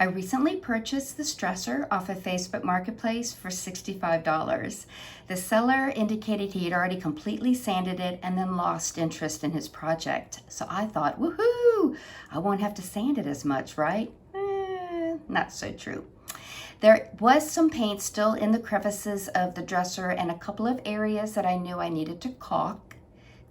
I recently purchased this dresser off of Facebook Marketplace for $65. The seller indicated he had already completely sanded it and then lost interest in his project. So I thought, woohoo, I won't have to sand it as much, right? Not so true. There was some paint still in the crevices of the dresser and a couple of areas that I knew I needed to caulk.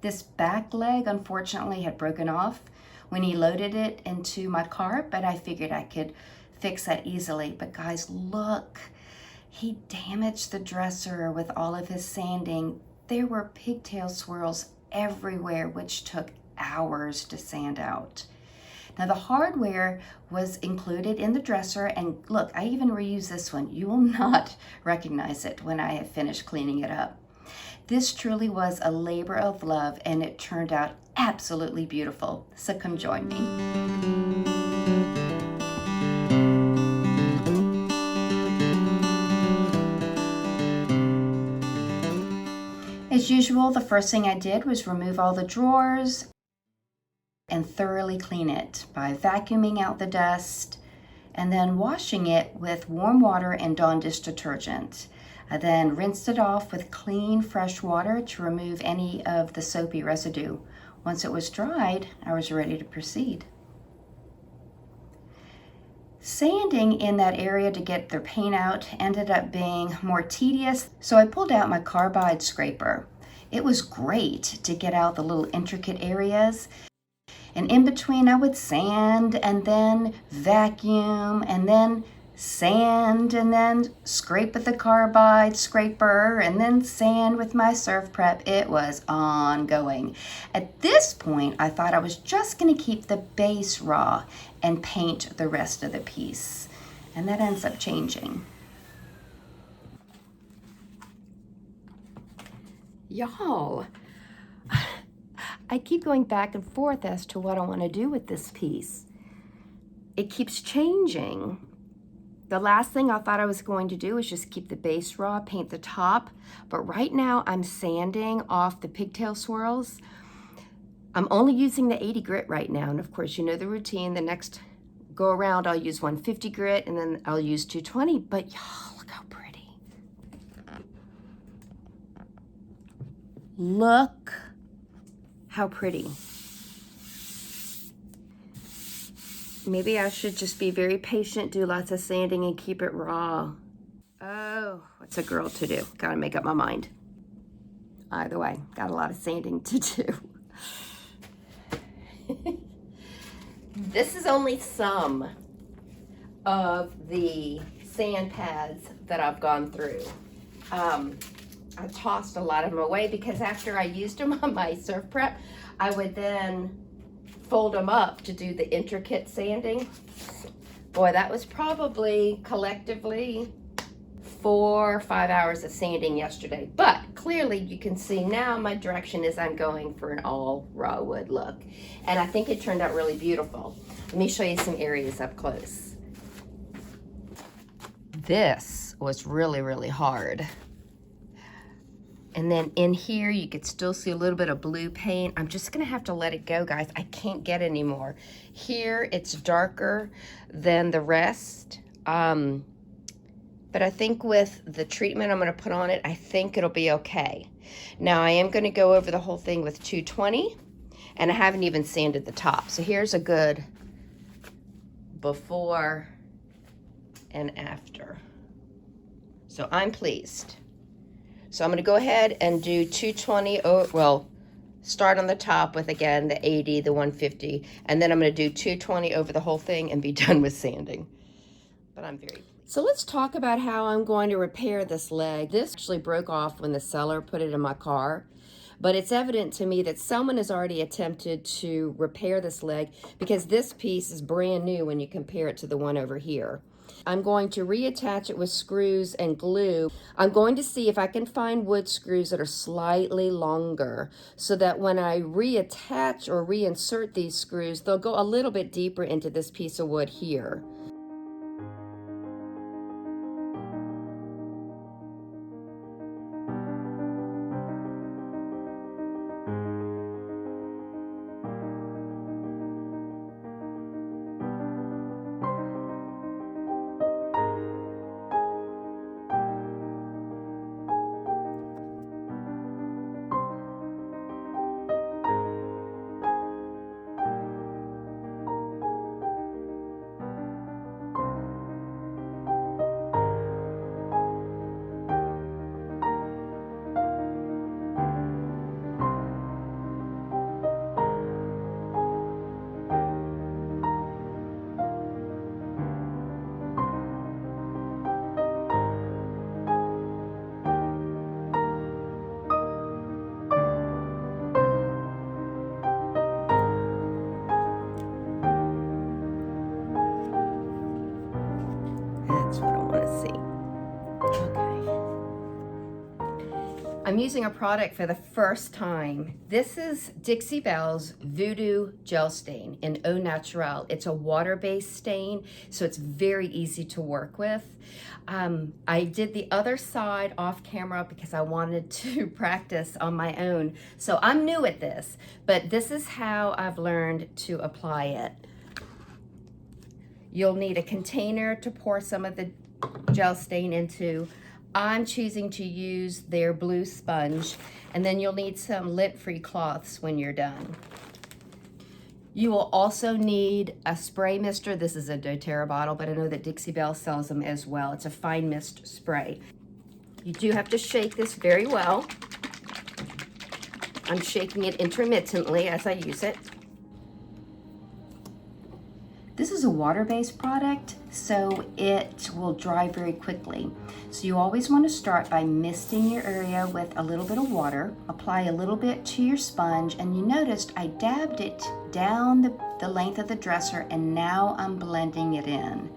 This back leg, unfortunately, had broken off when he loaded it into my car, but I figured I could fix that easily. But guys, look, he damaged the dresser with all of his sanding. There were pigtail swirls everywhere, which took hours to sand out. Now the hardware was included in the dresser, and look, I even reused this one. You will not recognize it when I have finished cleaning it up. This truly was a labor of love, and it turned out absolutely beautiful. So come join me. As usual, the first thing I did was remove all the drawers and thoroughly clean it by vacuuming out the dust and then washing it with warm water and Dawn dish detergent. I then rinsed it off with clean, fresh water to remove any of the soapy residue. Once it was dried, I was ready to proceed. Sanding in that area to get their paint out ended up being more tedious, so I pulled out my Carbride scraper. It was great to get out the little intricate areas, and in between I would sand and then vacuum and then sand and then scrape with the Carbride scraper and then sand with my Surfprep. It was ongoing. At this point, I thought I was just going to keep the base raw and paint the rest of the piece. And that ends up changing. Y'all, I keep going back and forth as to what I want to do with this piece. It keeps changing. The last thing I thought I was going to do was just keep the base raw, paint the top, but right now I'm sanding off the pigtail swirls. I'm only using the 80 grit right now, and of course you know the routine. The next go around I'll use 150 grit and then I'll use 220, but y'all, look how pretty. Look how pretty. Maybe I should just be very patient, do lots of sanding, and keep it raw. Oh, what's a girl to do? Gotta make up my mind. Either way, got a lot of sanding to do. This is only some of the sand pads that I've gone through. I tossed a lot of them away because after I used them on my Surfprep, I would then fold them up to do the intricate sanding. Boy, that was probably collectively 4 or 5 hours of sanding yesterday. But clearly you can see now my direction is I'm going for an all raw wood look. And I think it turned out really beautiful. Let me show you some areas up close. This was really, really hard. And then in here, you could still see a little bit of blue paint. I'm just gonna have to let it go, guys. I can't get any more. Here, it's darker than the rest. But I think with the treatment I'm gonna put on it, I think it'll be okay. Now, I am gonna go over the whole thing with 220, and I haven't even sanded the top. So here's a good before and after. So I'm pleased. So I'm going to go ahead and do 220, well, start on the top with, again, the 80, the 150, and then I'm going to do 220 over the whole thing and be done with sanding. But I'm very pleased. So let's talk about how I'm going to repair this leg. This actually broke off when the seller put it in my car, but it's evident to me that someone has already attempted to repair this leg because this piece is brand new when you compare it to the one over here. I'm going to reattach it with screws and glue. I'm going to see if I can find wood screws that are slightly longer so that when I reattach or reinsert these screws, they'll go a little bit deeper into this piece of wood here. I'm using a product for the first time. This is Dixie Belle's Voodoo Gel Stain in Au Naturel. It's a water-based stain, so it's very easy to work with. I did the other side off camera because I wanted to practice on my own. So I'm new at this, but this is how I've learned to apply it. You'll need a container to pour some of the gel stain into. I'm choosing to use their blue sponge, and then you'll need some lint-free cloths when you're done. You will also need a spray mister. This is a doTERRA bottle, but I know that Dixie Belle sells them as well. It's a fine mist spray. You do have to shake this very well. I'm shaking it intermittently as I use it. This is a water-based product, so it will dry very quickly. So you always want to start by misting your area with a little bit of water. Apply a little bit to your sponge, and you noticed I dabbed it down the length of the dresser, and now I'm blending it in.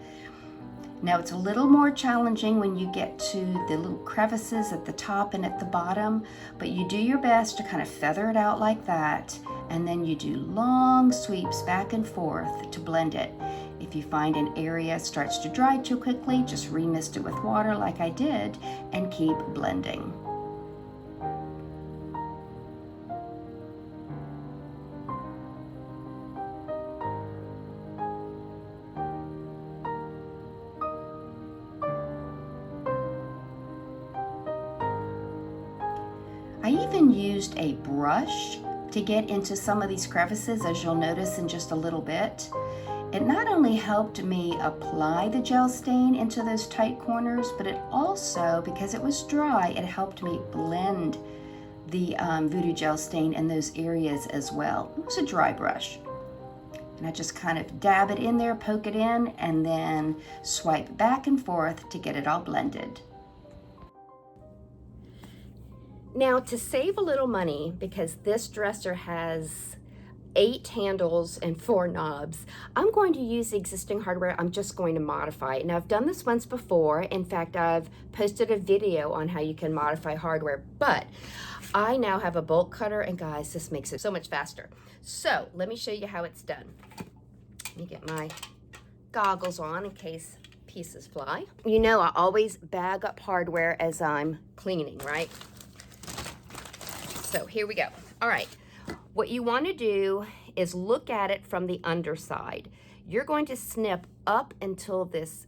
Now it's a little more challenging when you get to the little crevices at the top and at the bottom, but you do your best to kind of feather it out like that, and then you do long sweeps back and forth to blend it. If you find an area starts to dry too quickly, just remist it with water like I did and keep blending. I even used a brush to get into some of these crevices, as you'll notice in just a little bit. It not only helped me apply the gel stain into those tight corners, but it also, because it was dry, it helped me blend the Voodoo Gel Stain in those areas as well. It was a dry brush. And I just kind of dab it in there, poke it in, and then swipe back and forth to get it all blended. Now, to save a little money, because this dresser has 8 handles and 4 knobs, I'm going to use the existing hardware. I'm just going to modify it. Now, I've done this once before. In fact, I've posted a video on how you can modify hardware, but I now have a bolt cutter, and guys, this makes it so much faster. So let me show you how it's done. Let me get my goggles on in case pieces fly. You know, I always bag up hardware as I'm cleaning, right? So here we go. All right, what you want to do is look at it from the underside. You're going to snip up until this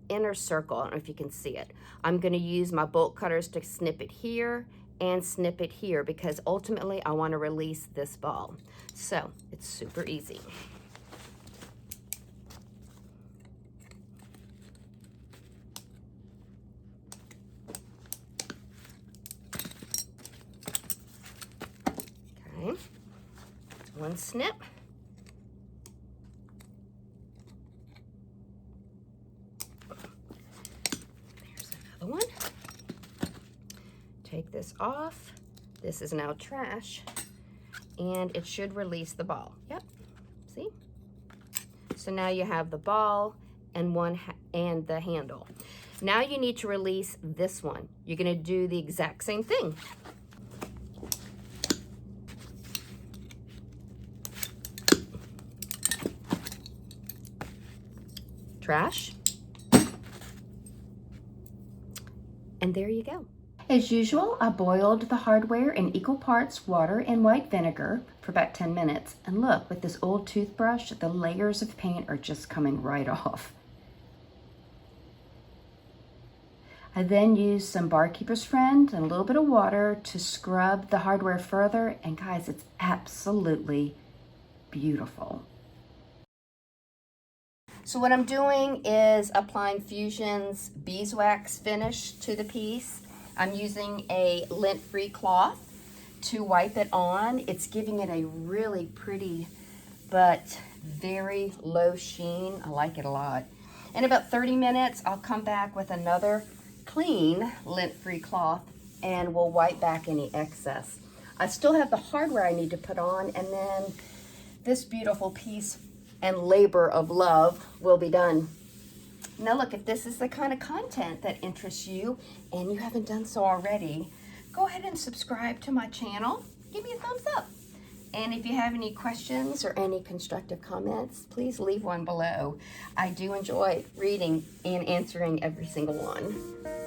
inner circle. I don't know if you can see it. I'm going to use my bolt cutters to snip it here and snip it here, because ultimately I want to release this ball. So it's super easy. Okay, that's one snip. There's another one. Take this off. This is now trash, and it should release the ball. Yep, see? So now you have the ball and and the handle. Now you need to release this one. You're gonna do the exact same thing. Trash. And there you go. As usual, I boiled the hardware in equal parts water and white vinegar for about 10 minutes. And look, with this old toothbrush, the layers of paint are just coming right off. I then used some Barkeeper's Friend and a little bit of water to scrub the hardware further. And guys, it's absolutely beautiful. So what I'm doing is applying Fusion's Beeswax finish to the piece. I'm using a lint-free cloth to wipe it on. It's giving it a really pretty but very low sheen. I like it a lot. In about 30 minutes, I'll come back with another clean lint-free cloth and we'll wipe back any excess. I still have the hardware I need to put on, and then this beautiful piece and labor of love will be done. Now look, if this is the kind of content that interests you and you haven't done so already, go ahead and subscribe to my channel. Give me a thumbs up. And if you have any questions or any constructive comments, please leave one below. I do enjoy reading and answering every single one.